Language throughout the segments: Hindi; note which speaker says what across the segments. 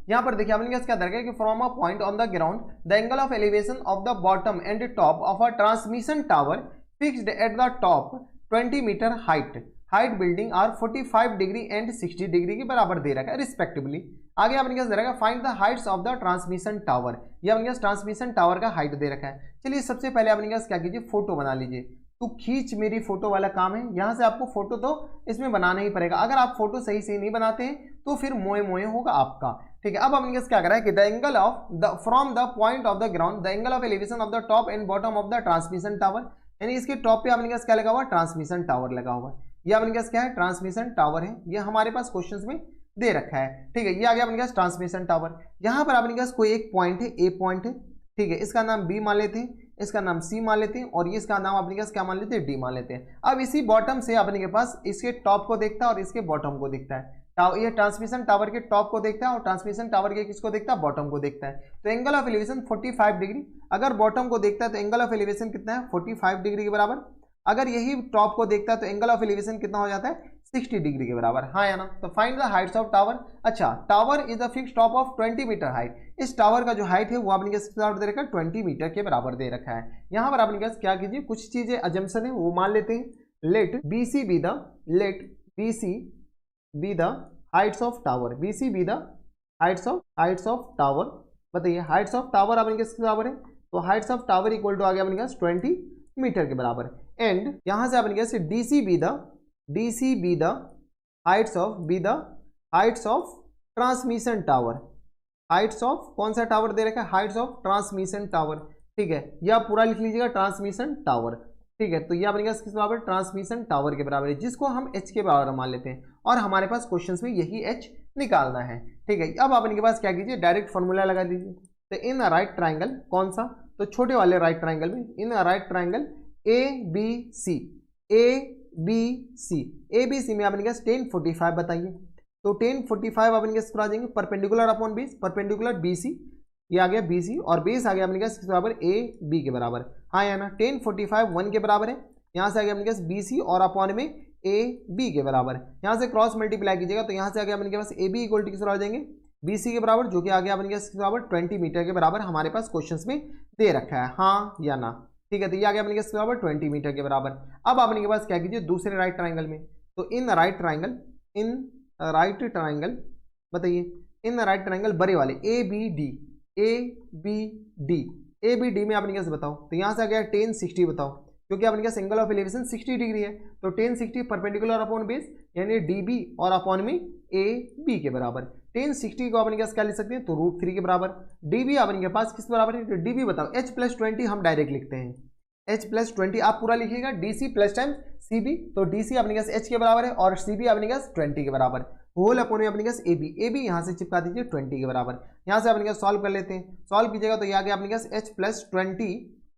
Speaker 1: यहाँ पर देखिए अपने क्या दरकार है कि from a point on the ground the angle of elevation of the bottom and top of a transmission tower fixed at the top 20 metre height building are 45 degree and 60 degree के बराबर दे रखा है रिस्पेक्टिवली। आगे आपने क्या दे रखा है find the heights of the transmission tower, ये अपने ट्रांसमिशन टावर का हाइट दे रखा है। चलिए सबसे पहले आपने क्या कीजिए फोटो बना लीजिए, तो खींच मेरी फोटो वाला काम है। यहाँ से आपको फोटो तो इसमें बनाना ही पड़ेगा, अगर आप फोटो सही से नहीं बनाते हैं तो फिर मोए मोए होगा आपका, ठीक है। अब हमने क्या करा है कि the angle of the from the point of the ground the angle of elevation of the top and bottom of the transmission tower, यानी इसके टॉप पे आपने क्या लगा हुआ ट्रांसमिशन टावर लगा हुआ है। ये आपने क्या है ट्रांसमिशन टावर है, ये हमारे पास क्वेश्चंस में दे रखा है, ठीक है। ये आ गया अपने पास ट्रांसमिशन टावर। यहाँ पर अपने पास कोई एक पॉइंट है, ए पॉइंट है, ठीक है। इसका नाम बी मान लेते हैं, इसका नाम सी मान लेते हैं और ये इसका नाम अपने पास क्या मान लेते हैं डी मान लेते हैं। अब इसी बॉटम से अपने के पास इसके टॉप को देखता है और इसके बॉटम को देखता है। ये ट्रांसमिशन टावर के टॉप को देखता है और ट्रांसमिशन टावर के किसको देखता है बॉटम को देखता है। तो एंगल ऑफ एलिवेशन 45 डिग्री, अगर बॉटम को देखता है तो एंगल ऑफ एलिवेशन कितना है 45 डिग्री के बराबर। अगर यही टॉप को देखता है तो एंगल ऑफ एलिवेशन कितना हो जाता है 60 डिग्री के बराबर, हाँ या ना। तो find the heights of tower. अच्छा, tower is the fixed top of 20 metre height, इस टावर का जो हाइट है वो आपने दे रखा है 20 मीटर के बराबर दे रखा है। यहाँ पर आपने क्या कीजिए कुछ चीजें अजम्पशन है वो मान लेते हैं। Let BC be the heights of tower, BC be the heights of tower. बताइए हाइट्स ऑफ टावर आपने किसके बराबर है, तो heights of tower equal to आ गया अपने पास 20 मीटर के बराबर। एंड यहां से अपने कैसे DC B the heights of transmission tower, Heights of कौन सा टावर दे रखा है हाइट्स ऑफ ट्रांसमिशन टावर, ठीक है। यह पूरा लिख लीजिएगा ट्रांसमिशन टावर, ठीक है। तो ये अपने पास किस बराबर ट्रांसमिशन टावर के बराबर है, जिसको हम H के बराबर मान लेते हैं और हमारे पास क्वेश्चंस में यही H निकालना है, ठीक है। अब आपने के पास क्या कीजिए डायरेक्ट फॉर्मूला लगा लीजिए। तो इन अ राइट ट्राइंगल, कौन सा, तो छोटे वाले राइट ट्राइंगल में, इन अ राइट ट्राइंगल ABC में आपने क्या 1045 बताइए। तो 1045 अपने क्या आ जाएंगे perpendicular upon base, perpendicular BC, ये आ गया BC और बेस आ गया अपने क्या बराबर AB के बराबर, हाँ या ना। 1045 1 के बराबर है, यहाँ से आ गया अपने क्या BC और अपॉन में AB के बराबर। यहाँ से क्रॉस मल्टीप्लाई कीजिएगा तो यहाँ से आ गया अपने के पास AB इक्वल टू किस आ जाएंगे BC के बराबर, जो कि आ गया अपने क्या बराबर 20 मीटर के बराबर हमारे पास क्वेश्चंस में दे रखा है, हाँ या ना, ठीक है। तो ये आ गया अपने के बराबर 20 मीटर के बराबर। अब आपने के पास क्या कीजिए दूसरे राइट ट्राइंगल में, तो इन राइट ट्राइंगल बताइए इन राइट ट्राइंगल बड़े वाले ABD में आपने कैसे बताओ, तो यहाँ से आ गया 1060 बताओ, क्योंकि आपने क्या एंगल ऑफ एलिवेशन 60 डिग्री है। तो 1060 परपेंडिकुलर अपॉन बेस यानी DB और अपॉन में AB के बराबर। 1060 को आपने क्या लिख सकते हैं तो √3 के बराबर। DB आपने के पास किस बराबर है, तो DB बताओ H+20 हम डायरेक्ट लिखते हैं, H+20 आप पूरा लिखिएगा DC प्लस टाइम CB, तो DC अपने पास H के बराबर है और CB अपने पास 20 के बराबर, होल अपॉन में अपने पास AB यहाँ से चिपका दीजिए 20 के बराबर। यहाँ से अपने पास सॉल्व कर लेते हैं, सॉल्व कीजिएगा तो ये आ गया अपने पास H+20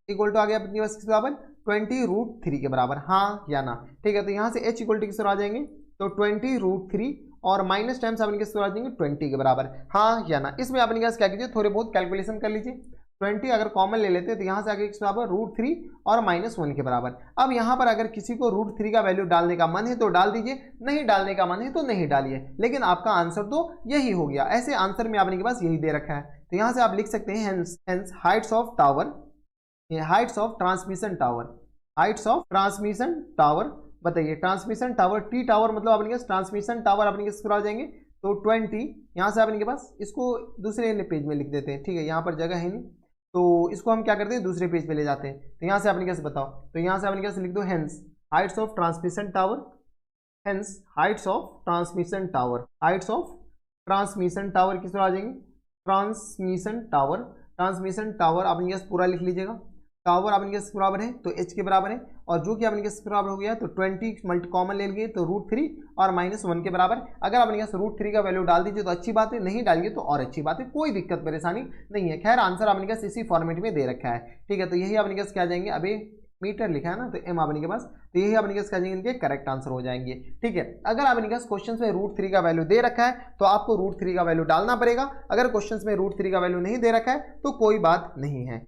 Speaker 1: इक्वल टू आ गया अपने पास किस बराबर 20√3 के बराबर, हाँ या ना, ठीक है। तो यहाँ से H इक्वल टू किस आ जाएंगे तो 20√3 और माइनस टाइम्स आपने किस आ जाएंगे 20 के बराबर, हाँ या ना। इसमें आपने क्या कीजिए थोड़े बहुत कैलकुलेशन कर लीजिए। 20 अगर कॉमन ले लेते हैं तो यहाँ से आगे किस बराबर √3 और -1 के बराबर। अब यहाँ पर अगर किसी को √3 का वैल्यू डालने का मन है तो डाल दीजिए, नहीं डालने का मन है तो नहीं डालिए, लेकिन आपका आंसर तो यही हो गया। ऐसे आंसर में आपने के पास यही दे रखा है, तो यहाँ से आप लिख सकते हैं hence Heights of tower, Heights of transmission tower, बताइए ट्रांसमिशन टावर T टावर मतलब अपने पास ट्रांसमिशन टावर अपने किस आ जाएंगे तो 20। यहाँ से अपने के पास इसको दूसरे पेज में लिख देते हैं, ठीक है, यहाँ पर जगह है नहीं तो इसको हम क्या करते हैं दूसरे पेज पे ले जाते हैं। तो यहाँ से अपने कैसे बताओ, तो यहाँ से अपने कैसे लिख दो hence Heights of transmission tower, hence Heights of transmission tower किस आ जाएंगे ट्रांसमिशन टावर अपने कैसे पूरा लिख लीजिएगा। टावर अपने के बराबर है तो H के बराबर है और जो कि अपने के बराबर हो गया तो 20 मल्टी कॉमन ले लिए तो √3 और -1 के बराबर। अगर अपने के √3 का वैल्यू डाल दीजिए तो अच्छी बात है, नहीं डालिए तो और अच्छी बात है, कोई दिक्कत परेशानी नहीं है। खैर आंसर अपने के इसी फॉर्मेट में दे रखा है, ठीक है। तो यही अपने के क्या आ जाएंगे, अभी मीटर लिखा है ना तो M अपने के पास, तो यही अपने के क्या जाएंगे इनके करेक्ट आंसर हो जाएंगे, ठीक है। अगर अपने के क्वेश्चन में √3 का वैल्यू दे रखा है तो आपको √3 का वैल्यू डालना पड़ेगा, अगर क्वेश्चन में √3 का वैल्यू नहीं दे रखा है तो कोई बात नहीं है।